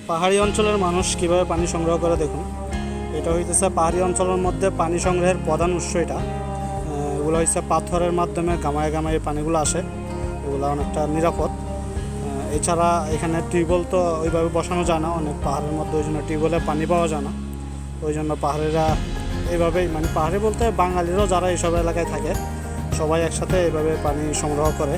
পাহাড়ি অঞ্চলের মানুষ কিভাবে পানি সংগ্রহ করে দেখুন। এটা হইতেছে পাহাড়ি অঞ্চলের মধ্যে পানি সংগ্রহের প্রধান উৎস। এটা এগুলো হচ্ছে পাথরের মাধ্যমে গামায় গামায় পানিগুলো আসে, এগুলো অনেকটা নিরাপদ। এছাড়া এখানে টিউবওয়েল তো ওইভাবে বসানো যায় না, অনেক পাহাড়ের মধ্যে, ওই জন্য টিউবওয়েলে পানি পাওয়া যায় না। ওই জন্য পাহাড়িরা এইভাবেই, পাহাড়ি বলতে বাঙালিরাও যারা এইসব এলাকায় থাকে সবাই একসাথে এইভাবে পানি সংগ্রহ করে।